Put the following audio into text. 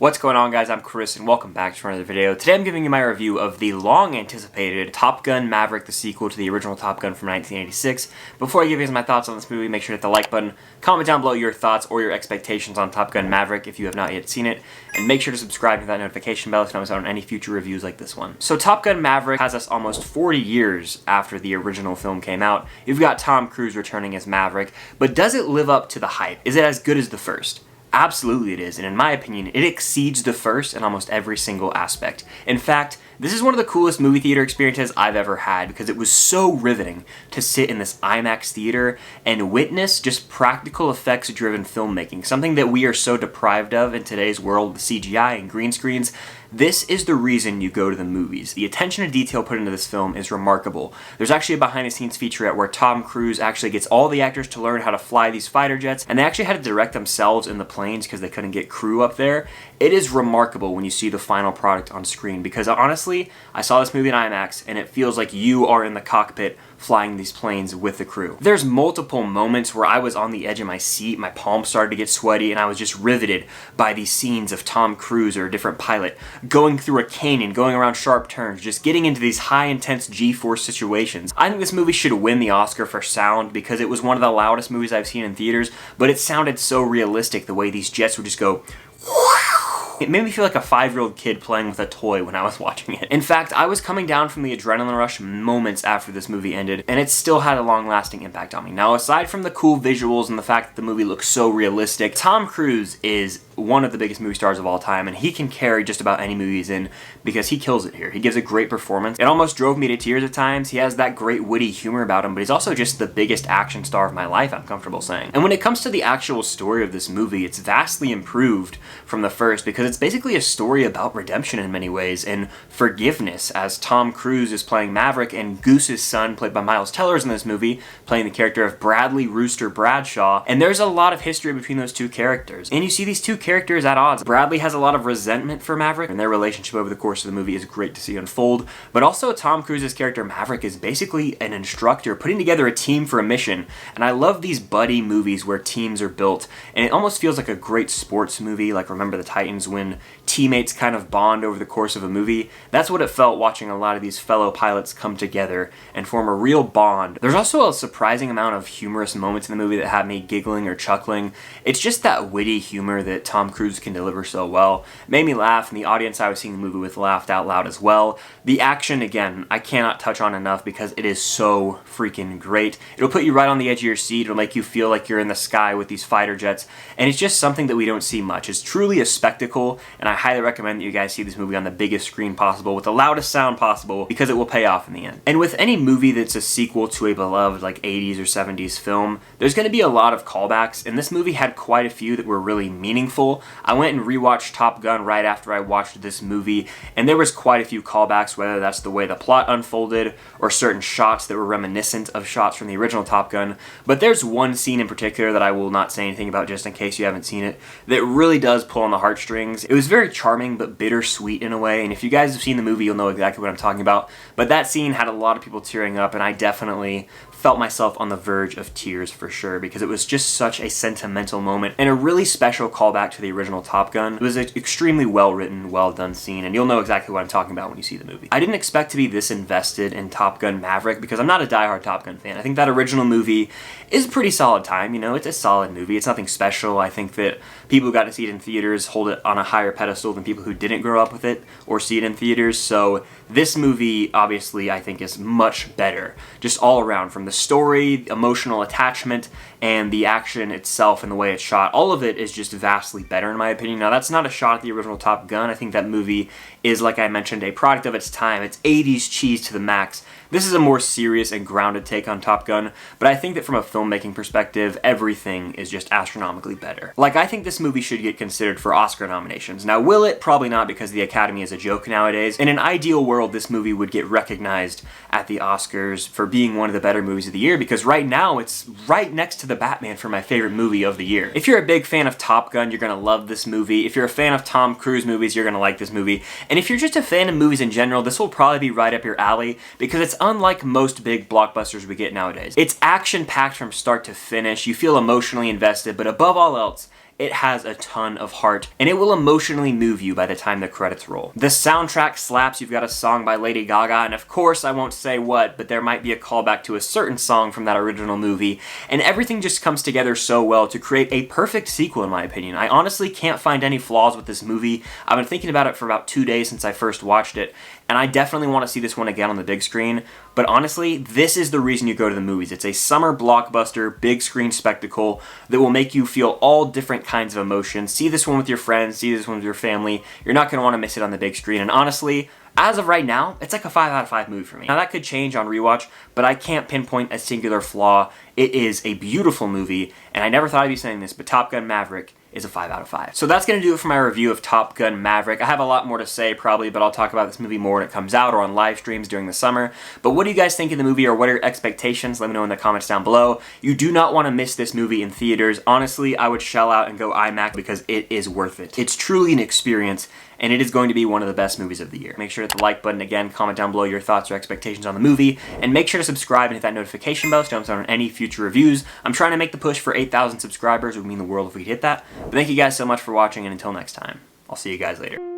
What's going on, guys? I'm Chris and welcome back to another video. Today I'm giving you my review of the long-anticipated Top Gun Maverick, the sequel to the original Top Gun from 1986. Before I give you guys my thoughts on this movie, make sure to hit the like button, comment down below your thoughts or your expectations on Top Gun Maverick if you have not yet seen it, and make sure to subscribe to that notification bell so you don't miss out on any future reviews like this one. So Top Gun Maverick has us almost 40 years after the original film came out. You've got Tom Cruise returning as Maverick, but does it live up to the hype? Is it as good as the first? Absolutely it is, and in my opinion, it exceeds the first in almost every single aspect. In fact, this is one of the coolest movie theater experiences I've ever had because it was so riveting to sit in this IMAX theater and witness just practical effects driven filmmaking, something that we are so deprived of in today's world with CGI and green screens. This is the reason you go to the movies. The attention to detail put into this film is remarkable. There's actually a behind-the-scenes featurette where Tom Cruise actually gets all the actors to learn how to fly these fighter jets, and they actually had to direct themselves in the planes because they couldn't get crew up there. It is remarkable when you see the final product on screen because honestly, I saw this movie in IMAX and it feels like you are in the cockpit flying these planes with the crew. There's multiple moments where I was on the edge of my seat, my palms started to get sweaty, and I was just riveted by these scenes of Tom Cruise or a different pilot going through a canyon, going around sharp turns, just getting into these high intense G-force situations. I think this movie should win the Oscar for sound because it was one of the loudest movies I've seen in theaters, but it sounded so realistic the way these jets would just go It made me feel like a 5-year-old kid playing with a toy when I was watching it. In fact, I was coming down from the adrenaline rush moments after this movie ended, and it still had a long-lasting impact on me. Now, aside from the cool visuals and the fact that the movie looks so realistic, Tom Cruise is one of the biggest movie stars of all time, and he can carry just about any movie he's in because he kills it here. He gives a great performance. It almost drove me to tears at times. He has that great witty humor about him, but he's also just the biggest action star of my life, I'm comfortable saying. And when it comes to the actual story of this movie, it's vastly improved from the first because it's basically a story about redemption in many ways and forgiveness, as Tom Cruise is playing Maverick and Goose's son, played by Miles Teller, in this movie, playing the character of Bradley Rooster Bradshaw, and there's a lot of history between those two characters. And you see these two characters at odds. Bradley has a lot of resentment for Maverick, and their relationship over the course of the movie is great to see unfold, but also Tom Cruise's character Maverick is basically an instructor putting together a team for a mission, and I love these buddy movies where teams are built, and it almost feels like a great sports movie, like Remember the Titans, when teammates kind of bond over the course of a movie. That's what it felt watching a lot of these fellow pilots come together and form a real bond. There's also a surprising amount of humorous moments in the movie that had me giggling or chuckling. It's just that witty humor that Tom Cruise can deliver so well. It made me laugh, and the audience I was seeing the movie with laughed out loud as well. The action, again, I cannot touch on enough because it is so freaking great. It'll put you right on the edge of your seat. It'll make you feel like you're in the sky with these fighter jets, and it's just something that we don't see much. It's truly a spectacle, and I highly recommend that you guys see this movie on the biggest screen possible with the loudest sound possible because it will pay off in the end. And with any movie that's a sequel to a beloved like 80s or 70s film, there's going to be a lot of callbacks, and this movie had quite a few that were really meaningful. I went and rewatched Top Gun right after I watched this movie, and there was quite a few callbacks, whether that's the way the plot unfolded or certain shots that were reminiscent of shots from the original Top Gun. But there's one scene in particular that I will not say anything about just in case you haven't seen it that really does pull on the heartstrings. It was very charming but bittersweet in a way, and if you guys have seen the movie, you'll know exactly what I'm talking about. But that scene had a lot of people tearing up, and I definitely felt myself on the verge of tears for sure because it was just such a sentimental moment and a really special callback to the original Top Gun. It was an extremely well-written, well-done scene, and you'll know exactly what I'm talking about when you see the movie. I didn't expect to be this invested in Top Gun Maverick because I'm not a diehard Top Gun fan. I think that original movie is a pretty solid time, you know, it's a solid movie. It's nothing special. I think that people who got to see it in theaters hold it on a higher pedestal than people who didn't grow up with it or see it in theaters, so this movie, obviously, I think is much better, just all around, from the story, emotional attachment, and the action itself and the way it's shot. All of it is just vastly better in my opinion. Now, that's not a shot at the original Top Gun. I think that movie is, like I mentioned, a product of its time. It's 80s cheese to the max. This is a more serious and grounded take on Top Gun, but I think that from a filmmaking perspective, everything is just astronomically better. Like, I think this movie should get considered for Oscar nominations. Now, will it? Probably not, because the Academy is a joke nowadays. In an ideal world, this movie would get recognized at the Oscars for being one of the better movies of the year, because right now, it's right next to The Batman for my favorite movie of the year. If you're a big fan of Top Gun, you're gonna love this movie. If you're a fan of Tom Cruise movies, you're gonna like this movie. And if you're just a fan of movies in general, this will probably be right up your alley, because it's unlike most big blockbusters we get nowadays. It's action-packed from start to finish. You feel emotionally invested, but above all else, it has a ton of heart, and it will emotionally move you by the time the credits roll. The soundtrack slaps. You've got a song by Lady Gaga, and of course I won't say what, but there might be a callback to a certain song from that original movie, and everything just comes together so well to create a perfect sequel in my opinion. I honestly can't find any flaws with this movie. I've been thinking about it for about 2 days since I first watched it, and I definitely want to see this one again on the big screen, but honestly, this is the reason you go to the movies. It's a summer blockbuster, big screen spectacle that will make you feel all different kinds of emotions. See this one with your friends, see this one with your family. You're not going to want to miss it on the big screen, and honestly, as of right now, it's like a 5 out of 5 movie for me. Now that could change on rewatch, but I can't pinpoint a singular flaw. It is a beautiful movie, and I never thought I'd be saying this, but Top Gun Maverick is a 5 out of 5. So that's going to do it for my review of Top Gun Maverick. I have a lot more to say probably, but I'll talk about this movie more when it comes out or on live streams during the summer. But what do you guys think of the movie, or what are your expectations? Let me know in the comments down below. You do not want to miss this movie in theaters. Honestly, I would shell out and go IMAX because it is worth it. It's truly an experience, and it is going to be one of the best movies of the year. Make sure to hit the like button again, comment down below your thoughts or expectations on the movie, and make sure to subscribe and hit that notification bell so you don't miss out on any future reviews. I'm trying to make the push for 8,000 subscribers. It would mean the world if we could hit that. But thank you guys so much for watching, and until next time, I'll see you guys later.